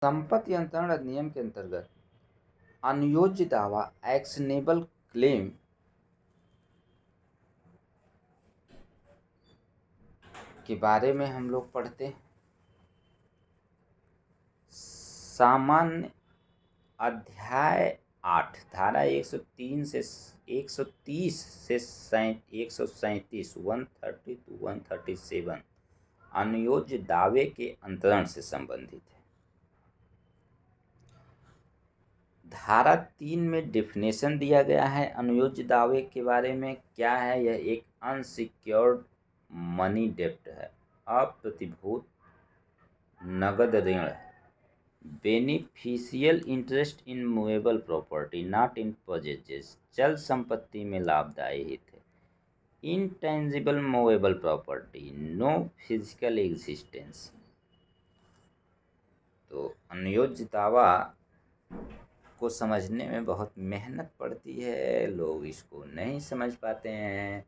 संपत्ति अंतरण अधिनियम के अंतर्गत अनयोज्य दावा एक्शनेबल क्लेम के बारे में हम लोग पढ़ते हैं। सामान्य अध्याय 8 धारा 103 से 130 से 137 130 to 137 अनयोज्य दावे के अंतरण से संबंधित है। धारा 3 में डेफिनेशन दिया गया है अनयोज्य दावे के बारे में। क्या है? यह एक अनसिक्योर्ड मनी डेब्ट है, अप्रतिभूत नगद ऋण है। Beneficial interest in movable property not in possesses, चल संपत्ति में लाभदायी हित है। Intangible movable property, no physical existence. तो अनयोज्य दावा को समझने में बहुत मेहनत पड़ती है, लोग इसको नहीं समझ पाते हैं।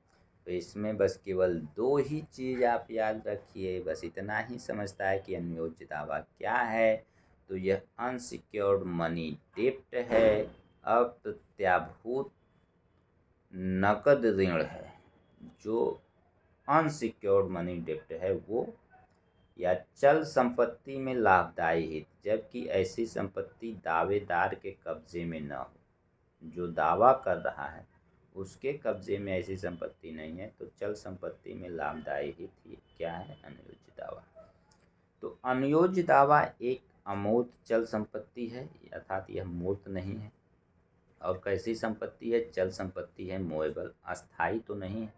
तो इसमें बस केवल 2 ही चीज़ आप याद रखिए, बस इतना ही समझता है कि अनयोज्य दावा क्या है। तो यह अनसिक्योर्ड मनी डेब्ट है, अप्रत्याभूत नकद ऋण है। जो अनसिक्योर्ड मनी डेब्ट है वो या चल संपत्ति में लाभदायी हित, जबकि ऐसी संपत्ति दावेदार के कब्जे में न हो। जो दावा कर रहा है उसके कब्जे में ऐसी संपत्ति नहीं है, तो चल संपत्ति में लाभदायी हित ही क्या है? अनयोज्य दावा। तो अनयोज्य दावा एक अमूर्त चल संपत्ति है, अर्थात यह मूर्त नहीं है। और कैसी संपत्ति है? चल संपत्ति है, मूवेबल, अस्थाई तो नहीं है,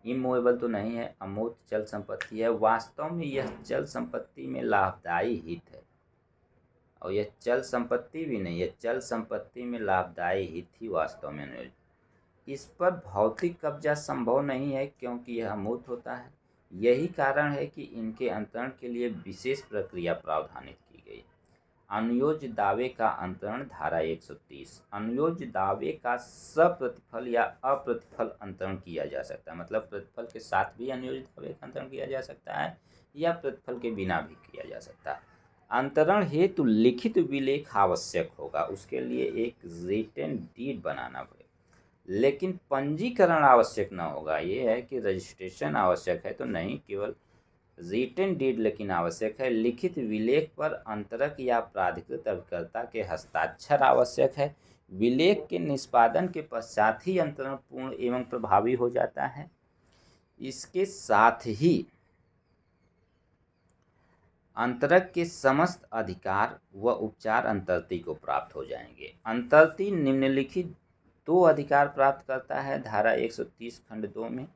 इमूवेबल तो नहीं है, अमूर्त चल संपत्ति है। वास्तव में यह चल संपत्ति में लाभदायी हित है, और यह चल संपत्ति भी नहीं है, चल संपत्ति में लाभदायी हित ही वास्तव में नहीं। इस पर भौतिक कब्जा संभव नहीं है क्योंकि यह अमूर्त होता है। यही कारण है कि इनके अंतरण के लिए विशेष प्रक्रिया प्रावधानित की गई। अनयोज्य दावे का अंतरण धारा 130। अनयोज्य दावे का सप्रतिफल या अप्रतिफल अंतरण किया जा सकता है, मतलब प्रतिफल के साथ भी अनयोज्य दावे का अंतरण किया जा सकता है या प्रतिफल के बिना भी किया जा सकता है। अंतरण हेतु लिखित विलेख आवश्यक होगा, उसके लिए एक रिटन डीड बनाना पड़ेगा। लेकिन पंजीकरण आवश्यक न होगा। ये है कि रजिस्ट्रेशन आवश्यक है तो नहीं, केवल रिटन डीड लेकिन आवश्यक है। लिखित विलेख पर अंतरक या प्राधिकृत अभिकर्ता के हस्ताक्षर आवश्यक है। विलेख के निष्पादन के पश्चात ही अंतरण पूर्ण एवं प्रभावी हो जाता है। इसके साथ ही अंतरक के समस्त अधिकार व उपचार अंतर्ती को प्राप्त हो जाएंगे। अंतर्ती निम्नलिखित 2 अधिकार प्राप्त करता है धारा 130 खंड 2 में।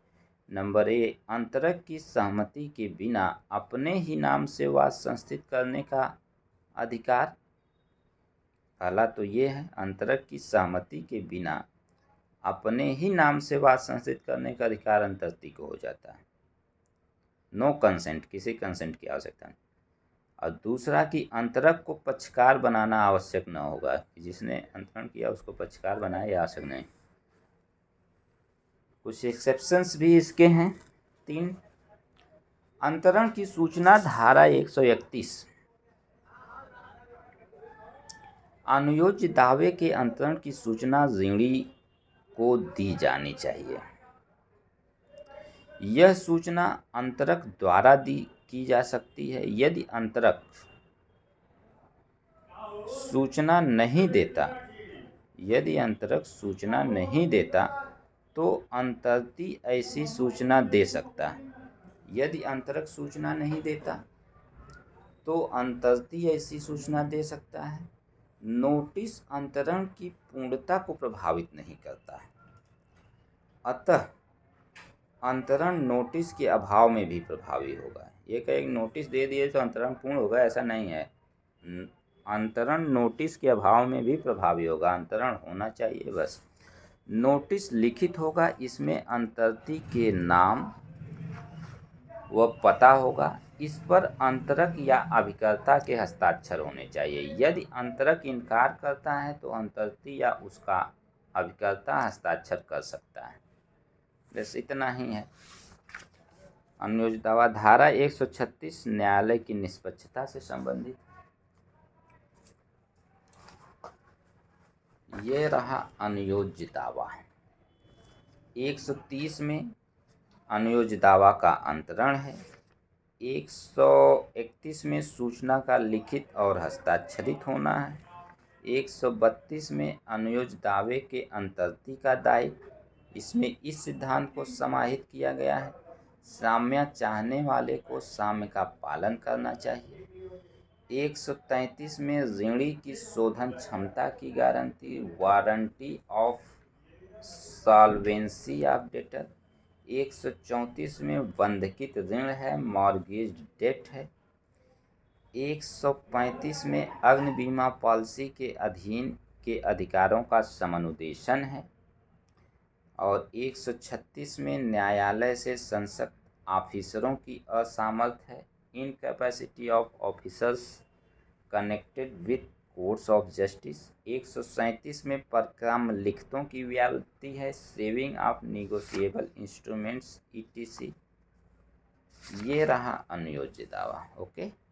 नंबर ए, अंतरक की सहमति के बिना अपने ही नाम से वाद संस्थित करने का अधिकार। पहला तो ये है, अंतरक की सहमति के बिना अपने ही नाम से वाद संस्थित करने का अधिकार अंतर्ती को हो जाता है। नो कंसेंट, किसी कंसेंट की आवश्यकता नहीं। और दूसरा कि अंतरक को पक्षकार बनाना आवश्यक न होगा, जिसने अंतरण किया उसको पक्षकार बनाए आवश्यक नहीं। कुछ एक्सेप्शंस भी इसके हैं 3। अंतरण की सूचना धारा 131। अनयोज्य दावे के अंतरण की सूचना ऋणी को दी जानी चाहिए। यह सूचना अंतरक द्वारा की जा सकती है। यदि अंतरक सूचना नहीं देता तो अंतर्ती ऐसी सूचना दे सकता है। यदि अंतरक सूचना नहीं देता तो अंतर्ती ऐसी सूचना दे सकता है। नोटिस अंतरण की पूर्णता को प्रभावित नहीं करता है, अतः अंतरण नोटिस के अभाव में भी प्रभावी होगा। ये कहे नोटिस दे दिए तो अंतरण पूर्ण होगा, ऐसा नहीं है। अंतरण नोटिस के अभाव में भी प्रभावी होगा, अंतरण होना चाहिए बस। नोटिस लिखित होगा, इसमें अंतर्ती के नाम व पता होगा। इस पर अंतरक या अभिकर्ता के हस्ताक्षर होने चाहिए। यदि अंतरक इनकार करता है तो अंतर्ती या उसका अभिकर्ता हस्ताक्षर कर सकता है। बस इतना ही है। अनयोज्य दावा धारा 136 न्यायालय की निष्पक्षता से संबंधित। ये रहा अनुयोज्य दावा। 130 में अनुयोज्य दावा का अंतरण है। 131 में सूचना का लिखित और हस्ताक्षरित होना है। 132 में अनुयोज्य दावे के अंतर्ती का दायित्व, इसमें इस सिद्धांत को समाहित किया गया है, साम्य चाहने वाले को साम्य का पालन करना चाहिए। 133 में ऋणी की शोधन क्षमता की guarantee, warranty of solvency of debtor. 134 में बंधकित ऋण है, मॉर्गेज डेट है। 135 में अग्नि बीमा पॉलिसी के अधीन के अधिकारों का समनुदेशन है। और 136 में न्यायालय से संसक्त ऑफिसरों की असामर्थ्य है, incapacity of officers connected with courts of justice. 137 में परक्राम्य लिखतों की व्याप्ति है, saving of negotiable instruments ETC। ये रहा अनुयोज्य दावा। ओके।